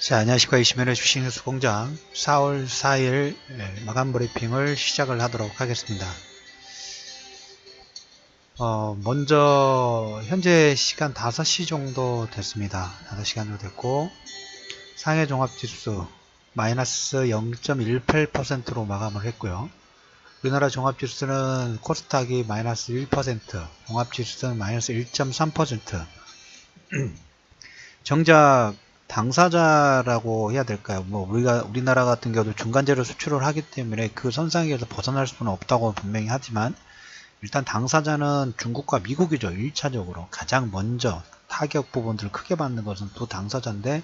자, 안녕하십니까. 이시면의 주식뉴스 공장 4월 4일 마감 브리핑을 시작을 하도록 하겠습니다. 먼저 현재 시간 5시 정도 됐습니다. 5시간 정도 됐고 상해 종합지수 마이너스 0.18%로 마감을 했고요. 우리나라 종합지수는 코스닥이 마이너스 1%, 종합지수는 마이너스 1.3%. 정작 당사자라고 해야 될까요? 우리나라 같은 경우도 중간재료 수출을 하기 때문에 그 선상에서 벗어날 수는 없다고 분명히 하지만, 일단 당사자는 중국과 미국이죠. 1차적으로 가장 먼저 타격 부분들을 크게 받는 것은 또 당사자인데,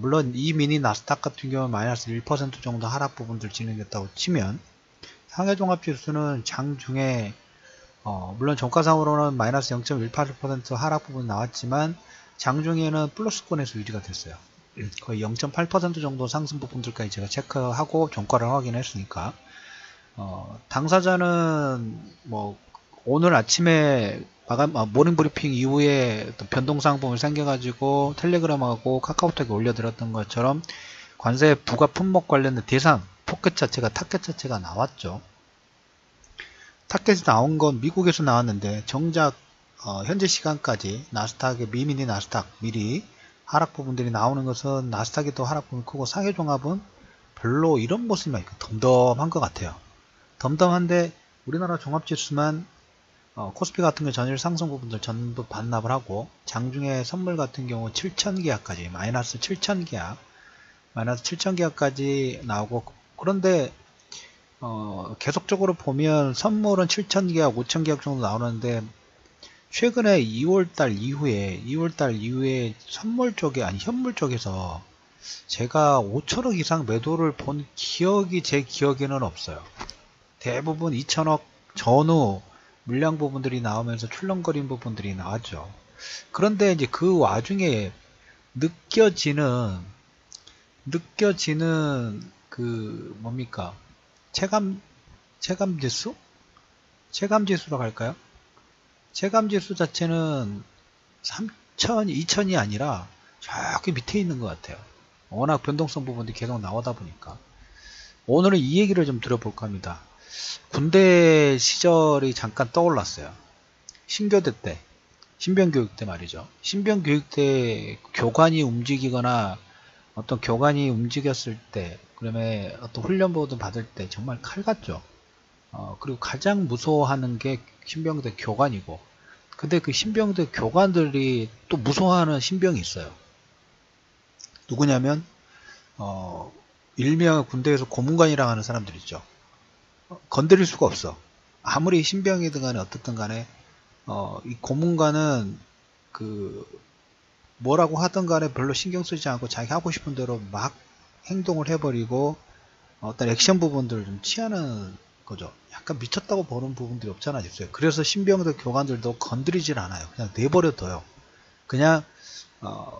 물론 이 미니 나스닥 같은 경우는 마이너스 1% 정도 하락 부분들 진행됐다고 치면, 상해 종합지수는 장중에 물론 종가상으로는 마이너스 0.18% 하락 부분 나왔지만 장중에는 플러스권에서 유지가 됐어요. 거의 0.8% 정도 상승 부분들까지 제가 체크하고 종가를 확인했으니까, 당사자는 오늘 아침에 모닝 브리핑 이후에 변동사항 부분이 생겨가지고 텔레그램하고 카카오톡에 올려드렸던 것처럼 관세 부가 품목 관련된 대상 타켓 자체가 나왔죠. 타켓이 나온 건 미국에서 나왔는데, 정작 현재 시간까지 나스닥의 미니 나스닥 미리 하락 부분들이 나오는 것은 나스닥이 또 하락 부분이 크고 상해 종합은 별로 이런 모습이 덤덤한 것 같아요. 덤덤한데 우리나라 종합지수만 코스피 같은 경 전일 상승 부분들 전부 반납을 하고, 장중에 선물 같은 경우 7,000계약까지 마이너스 7,000계약까지 나오고, 그런데 계속적으로 보면 선물은 7,000계약, 5,000계약 정도 나오는데, 최근에 2월달 이후에 선물 쪽에, 현물 쪽에서 제가 5천억 이상 매도를 본 기억이 제 기억에는 없어요. 대부분 2천억 전후 물량 부분들이 나오면서 출렁거린 부분들이 나왔죠. 그런데 이제 그 와중에 느껴지는 그 뭡니까? 체감지수? 체감지수라고 할까요? 체감지수 자체는 3천, 2천이 아니라 저기 밑에 있는 것 같아요. 워낙 변동성 부분들이 계속 나오다 보니까. 오늘은 이 얘기를 좀 들어볼까 합니다. 군대 시절이 잠깐 떠올랐어요. 신교대 때, 신병교육 때 말이죠. 신병교육 때 교관이 움직이거나 어떤 교관이 움직였을 때, 그다음에 어떤 훈련보드 받을 때 정말 칼 같죠. 그리고 가장 무서워하는 게 신병대 교관이고, 근데 그 신병대 교관들이 또 무서워하는 신병이 있어요. 누구냐면 일명 군대에서 고문관이라고 하는 사람들 있죠. 건드릴 수가 없어. 아무리 신병이든 간에 어떻든 간에 이 고문관은 뭐라고 하든 간에 별로 신경 쓰지 않고 자기 하고 싶은 대로 막 행동을 해버리고 어떤 액션 부분들을 좀 취하는 거죠. 약간 미쳤다고 보는 부분들이 없잖아 있어요. 그래서 신병들 교관들도 건드리질 않아요. 그냥 내버려둬요. 그냥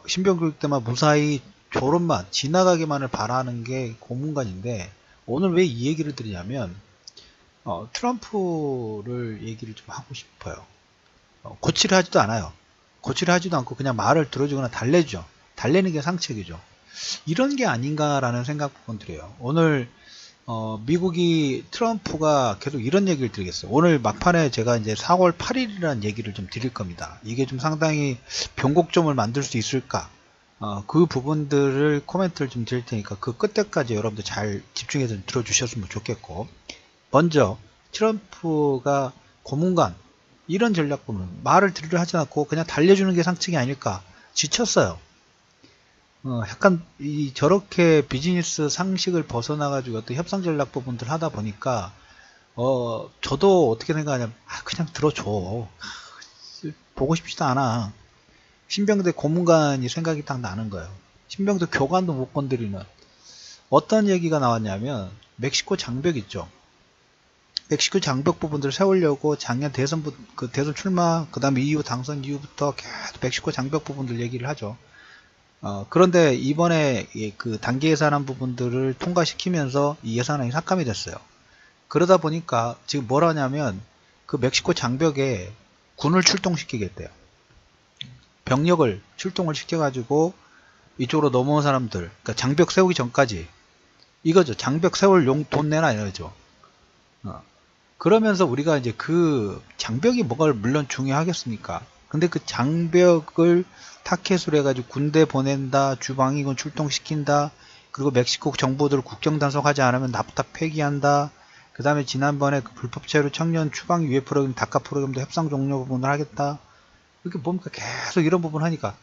신병교육 때만 무사히 졸업만 지나가기만을 바라는 게 고문관인데, 오늘 왜 이 얘기를 드리냐면 트럼프를 얘기를 좀 하고 싶어요. 고치를 하지도 않아요. 고치를 하지도 않고 그냥 말을 들어주거나 달래죠. 달래는 게 상책이죠. 이런 게 아닌가라는 생각 부분 들어요. 오늘 미국이 트럼프가 계속 이런 얘기를 드리겠어요. 오늘 막판에 제가 이제 4월 8일이라는 얘기를 좀 드릴 겁니다. 이게 좀 상당히 변곡점을 만들 수 있을까? 그 부분들을 코멘트를 좀 드릴 테니까 그 끝에까지 여러분들 잘 집중해서 들어주셨으면 좋겠고, 먼저 트럼프가 고문관 이런 전략부는 말을 들으려 하지 않고 그냥 달려주는 게 상책이 아닐까, 지쳤어요. 약간 저렇게 비즈니스 상식을 벗어나가지고 어떤 협상 전략 부분들 하다 보니까 저도 어떻게 생각하냐면 그냥 들어줘. 보고 싶지도 않아. 신병대 고문관이 생각이 딱 나는 거예요. 신병대 교관도 못 건드리는. 어떤 얘기가 나왔냐면 멕시코 장벽 있죠. 멕시코 장벽 부분들을 세우려고 작년 대선 출마, 그 다음에 이후 당선 이후부터 계속 멕시코 장벽 부분들 얘기를 하죠. 그런데 이번에 그 단기 예산안 부분들을 통과시키면서 이 예산안이 삭감이 됐어요. 그러다 보니까 지금 뭐라 하냐면 그 멕시코 장벽에 군을 출동시키겠대요. 병력을 출동을 시켜가지고 이쪽으로 넘어온 사람들, 그러니까 장벽 세우기 전까지 이거죠. 장벽 세울 돈 내놔 이거죠. 그러면서 우리가 이제 그 장벽이 뭐가 물론 중요하겠습니까? 근데 그 장벽을 타켓으로 해가지고 군대 보낸다, 주방위군 출동시킨다, 그리고 멕시코 정부들 국경 단속하지 않으면 나프타 폐기한다. 그 다음에 지난번에 그 불법 체류 청년 추방 유예 프로그램, 다카 프로그램도 협상 종료 부분을 하겠다. 이렇게 뭡니까? 계속 이런 부분 하니까,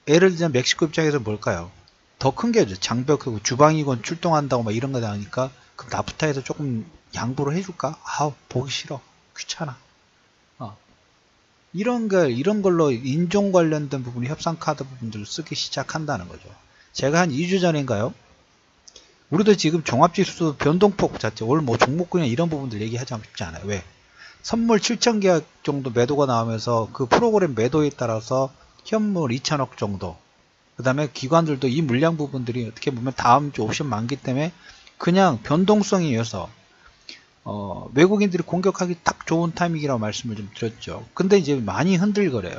예를 들면 멕시코 입장에서 뭘까요? 더 큰 게 장벽, 주방위군 출동한다고 막 이런 거 나오니까, 그럼 나프타에서 조금 양보를 해줄까? 보기 싫어. 귀찮아. 이런 걸로 인종 관련된 부분이 협상 카드 부분들을 쓰기 시작한다는 거죠. 제가 한 2주 전인가요? 우리도 지금 종합지수 변동폭 자체, 올 뭐 종목군이나 이런 부분들 얘기하지 싶지 않아요. 왜? 선물 7천 계약 정도 매도가 나오면서 그 프로그램 매도에 따라서 현물 2천억 정도. 그 다음에 기관들도 이 물량 부분들이 어떻게 보면 다음 주 옵션 많기 때문에 그냥 변동성에 의해서 외국인들이 공격하기 딱 좋은 타이밍이라고 말씀을 좀 드렸죠. 근데 이제 많이 흔들거려요.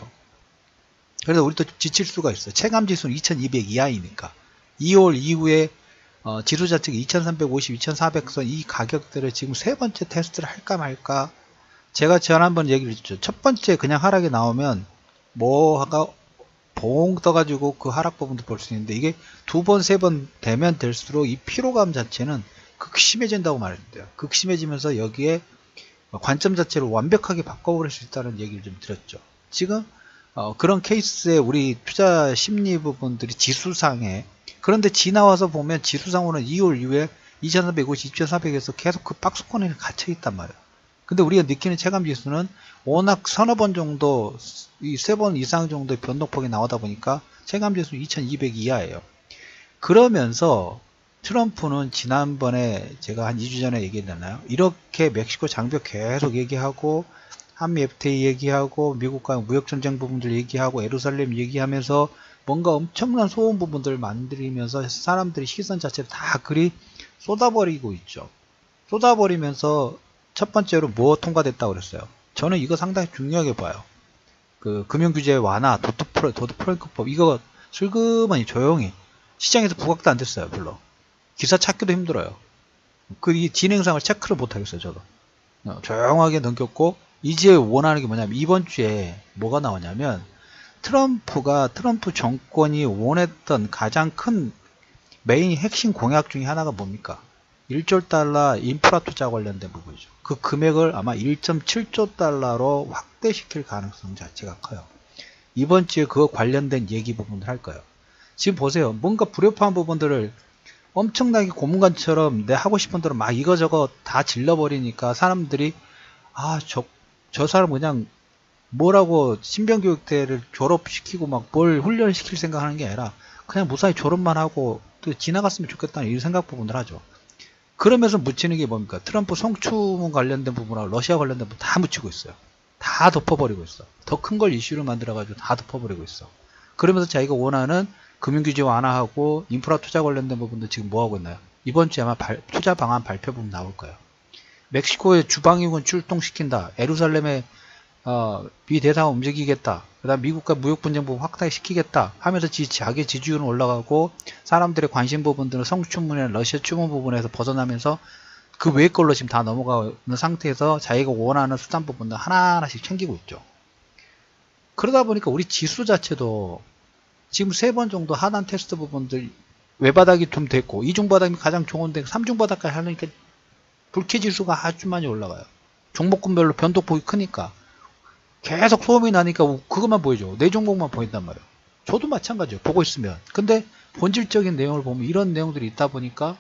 그래서 우리도 지칠 수가 있어요. 체감지수는 2200 이하이니까 2월 이후에 지수 자체가 2350, 2400선 이 가격들을 지금 세 번째 테스트를 할까 말까. 제가 지난번 얘기를 했죠. 첫 번째 그냥 하락이 나오면 뭐가 봉 떠가지고 그 하락 부분도 볼 수 있는데, 이게 두 번, 세 번 되면 될수록 이 피로감 자체는 극심해진다고 말했대요. 극심해지면서 여기에 관점 자체를 완벽하게 바꿔버릴 수 있다는 얘기를 좀 드렸죠. 지금 그런 케이스에 우리 투자 심리 부분들이 지수상에, 그런데 지나와서 보면 지수상으로는 2월 이후에 2450, 2400에서 계속 그 박스권에 갇혀 있단 말이에요. 근데 우리가 느끼는 체감 지수는 워낙 서너 번 정도, 이 세 번 이상 정도의 변동폭이 나오다 보니까 체감 지수 2200 이하예요. 그러면서 트럼프는 지난번에 제가 한 2주 전에 얘기했잖아요. 이렇게 멕시코 장벽 계속 얘기하고, 한미 FTA 얘기하고, 미국과 무역전쟁 부분들 얘기하고, 예루살렘 얘기하면서 뭔가 엄청난 소음 부분들을 만들면서 사람들이 시선 자체를 다 그리 쏟아버리고 있죠. 쏟아버리면서 첫 번째로 뭐 통과됐다고 그랬어요. 저는 이거 상당히 중요하게 봐요. 그 금융규제 완화, 도드프랭크법, 이거 슬그머니 조용히 시장에서 부각도 안 됐어요. 별로. 기사 찾기도 힘들어요. 이 진행상을 체크를 못 하겠어요. 저도 조용하게 넘겼고, 이제 원하는 게 뭐냐면 이번 주에 뭐가 나오냐면 트럼프 정권이 원했던 가장 큰 메인 핵심 공약 중에 하나가 뭡니까? 1조 달러 인프라 투자 관련된 부분이죠. 그 금액을 아마 1.7조 달러로 확대시킬 가능성 자체가 커요. 이번 주에 그거 관련된 얘기 부분을 할 거예요. 지금 보세요. 뭔가 불협화한 부분들을 엄청나게 고문관처럼 내 하고 싶은 대로 막 이거저거 다 질러버리니까 사람들이 저 사람 그냥 뭐라고 신병교육대를 졸업시키고 막 뭘 훈련시킬 생각하는 게 아니라 그냥 무사히 졸업만 하고 또 지나갔으면 좋겠다는 이 생각 부분을 하죠. 그러면서 묻히는 게 뭡니까? 트럼프 성추문 관련된 부분하고 러시아 관련된 부분 다 묻히고 있어요. 다 덮어버리고 있어. 더 큰 걸 이슈를 만들어가지고 다 덮어버리고 있어. 그러면서 자기가 원하는 금융규제 완화하고 인프라 투자 관련된 부분도 지금 뭐하고 있나요? 이번 주에 아마 투자 방안 발표 부분 나올 거예요. 멕시코에 주방위군 출동시킨다. 예루살렘에 비대상 움직이겠다. 그 다음 미국과 무역분쟁 부분 확대시키겠다 하면서 자기 지지율은 올라가고, 사람들의 관심 부분들은 성추문이나 러시아 추문 부분에서 벗어나면서 그 외의 걸로 지금 다 넘어가는 상태에서 자기가 원하는 수단 부분들 하나하나씩 챙기고 있죠. 그러다 보니까 우리 지수 자체도 지금 3번 정도 하단 테스트 부분들 외바닥이 좀 됐고, 이중바닥이 가장 좋은데 3중바닥까지 하니까 불쾌지수가 아주 많이 올라가요. 종목군별로 변동폭이 크니까 계속 소음이 나니까 그것만 보이죠. 내 종목만 보인단 말이에요. 저도 마찬가지예요. 보고 있으면. 근데 본질적인 내용을 보면 이런 내용들이 있다 보니까,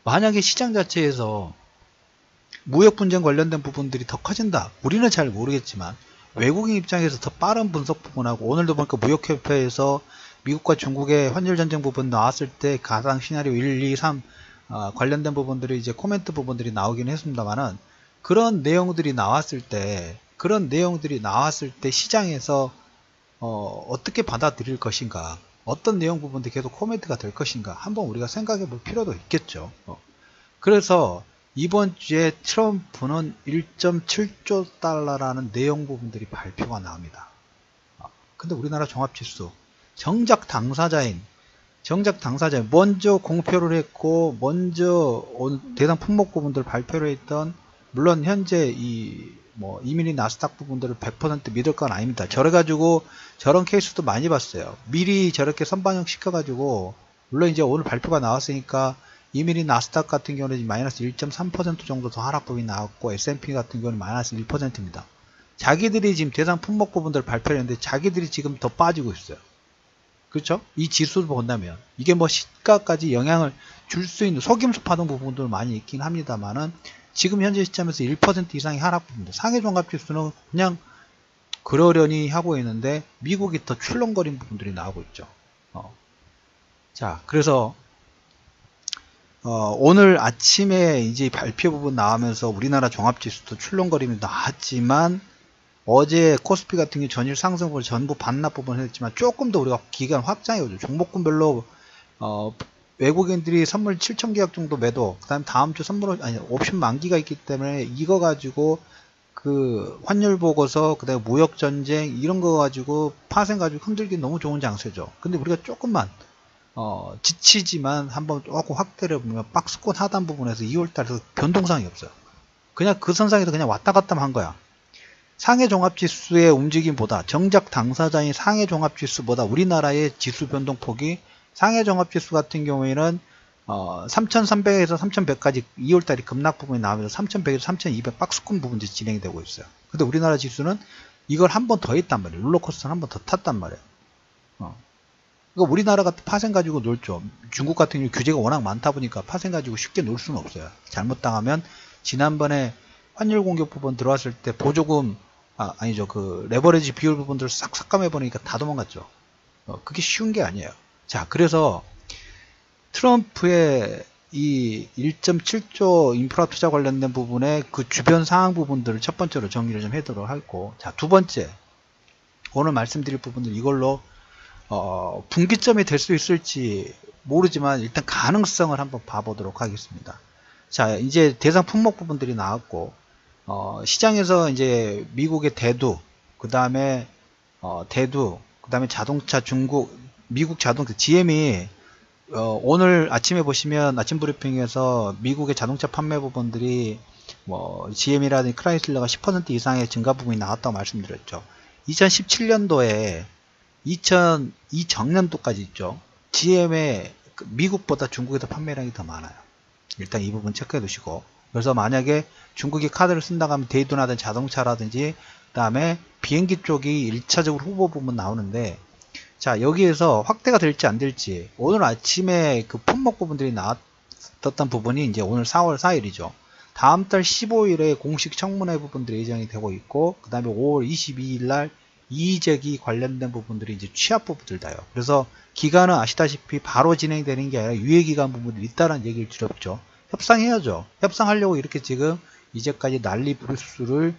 만약에 시장 자체에서 무역분쟁 관련된 부분들이 더 커진다. 우리는 잘 모르겠지만 외국인 입장에서 더 빠른 분석 부분하고, 오늘도 보니까 무역협회에서 미국과 중국의 환율전쟁 부분 나왔을 때 가상 시나리오 1, 2, 3 관련된 부분들이 이제 코멘트 부분들이 나오긴 했습니다만은, 그런 내용들이 나왔을 때 시장에서 어떻게 받아들일 것인가, 어떤 내용 부분들이 계속 코멘트가 될 것인가 한번 우리가 생각해 볼 필요도 있겠죠. 그래서 이번 주에 트럼프는 1.7조 달러라는 내용 부분들이 발표가 나옵니다. 근데 우리나라 종합지수 정작 당사자인 먼저 공표를 했고 먼저 대상 품목 부분들 발표를 했던, 물론 현재 이민희 나스닥 부분들을 100% 믿을 건 아닙니다. 저래 가지고 저런 케이스도 많이 봤어요. 미리 저렇게 선반영 시켜가지고, 물론 이제 오늘 발표가 나왔으니까 이민희 나스닥 같은 경우는 마이너스 1.3% 정도 더 하락폭이 나왔고, S&P 같은 경우는 마이너스 1%입니다. 자기들이 지금 대상 품목 부분들을 발표했는데 자기들이 지금 더 빠지고 있어요. 그렇죠? 이 지수를 본다면 이게 뭐 시가까지 영향을 줄 수 있는 속임수 파동 부분도 많이 있긴 합니다만은, 지금 현재 시점에서 1% 이상의 하락폭입니다. 상해 종합지수는 그냥 그러려니 하고 있는데 미국이 더 출렁거린 부분들이 나오고 있죠. 자, 그래서 오늘 아침에 이제 발표 부분 나오면서 우리나라 종합지수도 출렁거림이 나왔지만, 어제 코스피 같은 경우 전일 상승분을 전부 반납 부분을 했지만 조금 더 우리가 기간 확장해 오죠. 종목군별로 외국인들이 선물 7,000계약 정도 매도, 그 다음 다음 주 선물 옵션 만기가 있기 때문에 이거 가지고 그 환율 보고서, 그 다음에 무역 전쟁 이런 거 가지고 파생 가지고 흔들기 너무 좋은 장세죠. 근데 우리가 조금만 지치지만 한번 조금 확대를 보면 박스권 하단 부분에서 2월달에서 변동성이 없어요. 그냥 그 선상에서 그냥 왔다 갔다 한 거야. 상해 종합지수의 움직임보다, 정작 당사자인 상해 종합지수보다 우리나라의 지수 변동폭이, 상해 종합지수 같은 경우에는 3,300에서 3,100까지 2월달에 급락 부분이 나오면서 3,100에서 3,200 박스권 부분이 진행이 되고 있어요. 근데 우리나라 지수는 이걸 한 번 더 했단 말이에요. 롤러코스터를 한 번 더 탔단 말이에요. 그러니까 우리나라가 파생 가지고 놀죠. 중국 같은 경우 규제가 워낙 많다 보니까 파생 가지고 쉽게 놀 수는 없어요. 잘못당하면 지난번에 환율 공격 부분 들어왔을 때 보조금, 아니죠. 그 레버리지 비율 부분들을 싹 삭감해 보니까 다 도망갔죠. 그게 쉬운 게 아니에요. 자, 그래서 트럼프의 이 1.7조 인프라 투자 관련된 부분에 그 주변 사항 부분들을 첫 번째로 정리를 좀 해도록 하고, 자, 두 번째, 오늘 말씀드릴 부분들 이걸로 분기점이 될 수 있을지 모르지만 일단 가능성을 한번 봐보도록 하겠습니다. 자, 이제 대상 품목 부분들이 나왔고, 시장에서 이제 미국의 대두, 그 다음에 자동차 미국 자동차 GM이 오늘 아침에 보시면 아침 브리핑에서 미국의 자동차 판매 부분들이 GM이라든지 크라이슬러가 10% 이상의 증가 부분이 나왔다고 말씀드렸죠. 2017년도에 2002정년도까지 있죠. GM의 미국보다 중국에서 판매량이 더 많아요. 일단 이 부분 체크해 두시고, 그래서 만약에 중국이 카드를 쓴다고 하면 대두나든지 자동차라든지 그 다음에 비행기 쪽이 1차적으로 후보 부분 나오는데, 자, 여기에서 확대가 될지 안 될지, 오늘 아침에 그 품목 부분들이 나왔던 부분이 이제 오늘 4월 4일이죠. 다음 달 15일에 공식 청문회 부분들이 예정이 되고 있고, 그 다음에 5월 22일 날 이의제기 관련된 부분들이 이제 취합 부분들다요. 그래서 기간은 아시다시피 바로 진행되는 게 아니라 유예기간 부분들이 있다는 얘기를 드렸죠. 협상해야죠. 협상하려고 이렇게 지금 이제까지 난리 부르스를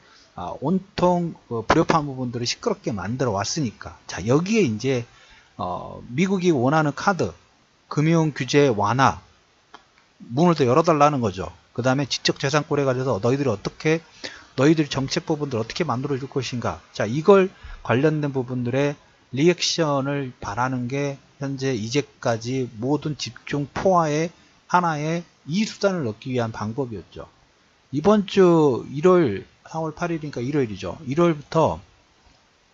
온통 불협화한 부분들을 시끄럽게 만들어 왔으니까, 자, 여기에 이제 미국이 원하는 카드 금융 규제 완화 문을 더 열어달라는 거죠. 그 다음에 지적재산권에 관해서 너희들이 정책 부분들 어떻게 만들어 줄 것인가. 자, 이걸 관련된 부분들의 리액션을 바라는 게 현재 이제까지 모든 집중 포화의 하나의 이 수단을 넣기 위한 방법이었죠. 이번 주 4월 8일이니까 일요일이죠. 일요일부터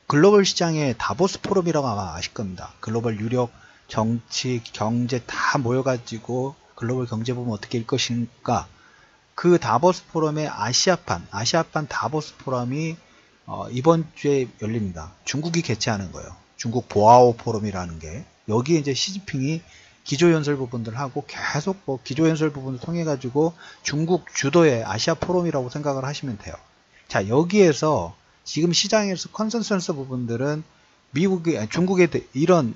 글로벌 시장의 다보스 포럼이라고 아마 아실 겁니다. 글로벌 유력, 정치, 경제 다 모여가지고 글로벌 경제 부분 어떻게 일 것인가. 그 다보스 포럼의 아시아판 다보스 포럼이 이번 주에 열립니다. 중국이 개최하는 거예요. 중국 보아오 포럼이라는 게, 여기에 이제 시진핑이 기조연설 부분들 하고 계속 기조연설 부분을 통해 가지고 중국 주도의 아시아 포럼이라고 생각을 하시면 돼요. 자, 여기에서 지금 시장에서 컨센서스 부분들은 중국의 이런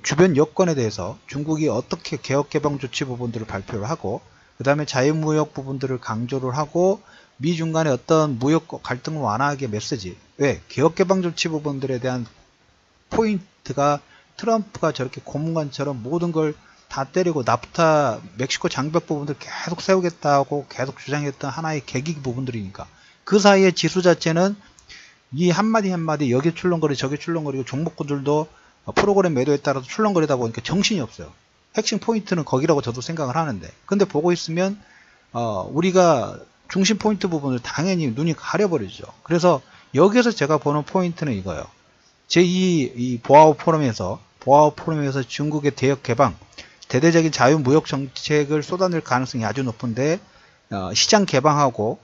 주변 여건에 대해서 중국이 어떻게 개혁 개방 조치 부분들을 발표를 하고, 그 다음에 자유무역 부분들을 강조를 하고, 미중 간의 어떤 무역 갈등을 완화하게 메시지, 왜 개혁 개방 조치 부분들에 대한 포인트가 트럼프가 저렇게 고문관처럼 모든 걸 다 때리고 나프타 멕시코 장벽 부분들 계속 세우겠다고 계속 주장했던 하나의 계기 부분들이니까, 그 사이에 지수 자체는 이 한마디 한마디 여기 출렁거리고 저기 출렁거리고 종목군들도 프로그램 매도에 따라서 출렁거리다 보니까 정신이 없어요. 핵심 포인트는 거기라고 저도 생각을 하는데, 근데 보고 있으면 우리가 중심 포인트 부분을 당연히 눈이 가려버리죠. 그래서 여기서 제가 보는 포인트는 이거예요. 제2 보아오 포럼에서 중국의 대역 개방, 대대적인 자유무역 정책을 쏟아낼 가능성이 아주 높은데, 시장 개방하고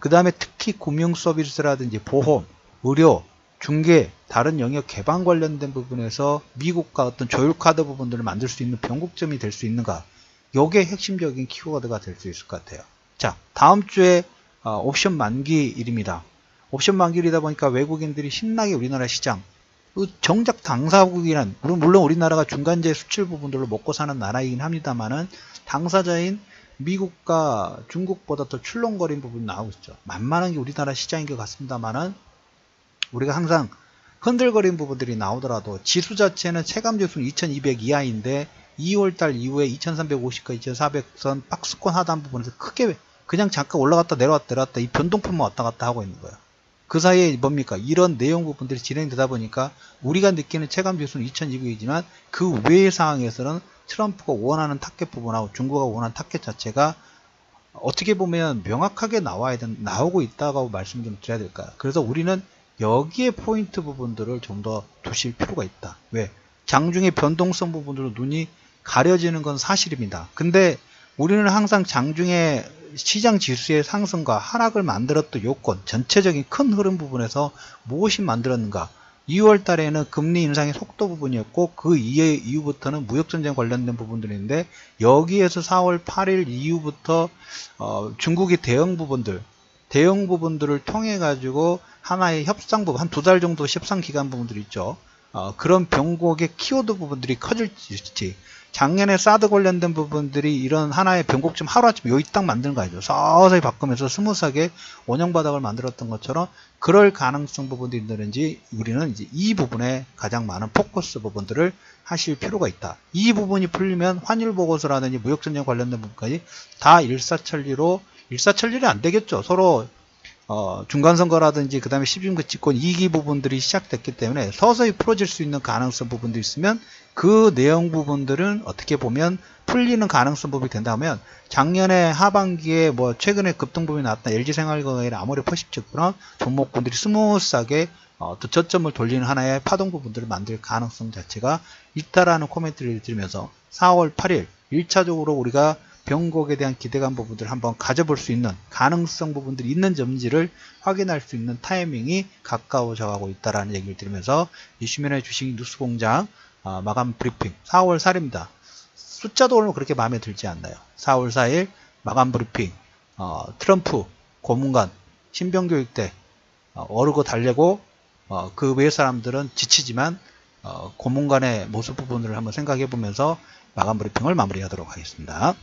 그 다음에 특히 금융 서비스라든지 보험, 의료, 중개, 다른 영역 개방 관련된 부분에서 미국과 어떤 조율 카드 부분들을 만들 수 있는 변곡점이 될 수 있는가, 요게 핵심적인 키워드가 될 수 있을 것 같아요. 자, 다음 주에 옵션 만기일입니다. 옵션 만기일이다 보니까 외국인들이 신나게 우리나라 시장, 정작 당사국이란, 물론 우리나라가 중간재 수출 부분들로 먹고 사는 나라이긴 합니다만은, 당사자인 미국과 중국보다 더 출렁거린 부분이 나오고 있죠. 만만한 게 우리나라 시장인 것 같습니다만은, 우리가 항상 흔들거린 부분들이 나오더라도 지수 자체는 체감지수는 2200 이하인데 2월달 이후에 2350과 2400선 박스권 하단 부분에서 크게 그냥 잠깐 올라갔다 내려왔다 이 변동폭만 왔다 갔다 하고 있는 거예요. 그 사이에 뭡니까? 이런 내용 부분들이 진행되다 보니까 우리가 느끼는 체감지수는 2200이지만 그 외의 상황에서는 트럼프가 원하는 타겟 부분하고 중국가 원하는 타겟 자체가 어떻게 보면 명확하게 나오고 있다고 말씀 좀 드려야 될까요? 그래서 우리는 여기에 포인트 부분들을 좀 더 두실 필요가 있다. 왜? 장중의 변동성 부분으로 눈이 가려지는 건 사실입니다. 근데 우리는 항상 장중의 시장 지수의 상승과 하락을 만들었던 요건, 전체적인 큰 흐름 부분에서 무엇이 만들었는가? 2월 달에는 금리 인상의 속도 부분이었고, 그 이후부터는 무역전쟁 관련된 부분들인데, 여기에서 4월 8일 이후부터 중국의 대형 부분들을 통해 가지고 하나의 협상 부분, 한 2달 정도 협상 기간 부분들이 있죠. 그런 변곡의 키워드 부분들이 커질지, 작년에 사드 관련된 부분들이 이런 하나의 변곡점 하루아침에 여기 딱 만드는 거 아니죠. 서서히 바꾸면서 스무스하게 원형 바닥을 만들었던 것처럼 그럴 가능성 부분들이 있는지, 우리는 이제 이 부분에 가장 많은 포커스 부분들을 하실 필요가 있다. 이 부분이 풀리면 환율 보고서라든지 무역전쟁 관련된 부분까지 다 일사천리로 안 되겠죠. 서로 중간선거라든지 그 다음에 시중급집권 2기 부분들이 시작됐기 때문에 서서히 풀어질 수 있는 가능성 부분도 있으면, 그 내용 부분들은 어떻게 보면 풀리는 가능성 부분이 된다면, 작년에 하반기에 최근에 급등 부분이 나왔던 LG생활건강이나 아모레퍼시픽 그런 종목군들이 스무스하게 또 저점을 돌리는 하나의 파동 부분들을 만들 가능성 자체가 있다라는 코멘트를 드리면서 4월 8일 1차적으로 우리가 변곡에 대한 기대감 부분들을 한번 가져볼 수 있는 가능성 부분들이 있는 점지를 확인할 수 있는 타이밍이 가까워져 가고 있다라는 얘기를 드리면서, 이슈면의 주식 뉴스공장 마감 브리핑 4월 4일입니다. 숫자도 오늘 그렇게 마음에 들지 않나요? 4월 4일 마감 브리핑, 트럼프 고문관 신병교육대 오르고 달래고, 그 외 사람들은 지치지만 고문관의 모습 부분을 한번 생각해 보면서 마감 브리핑을 마무리하도록 하겠습니다.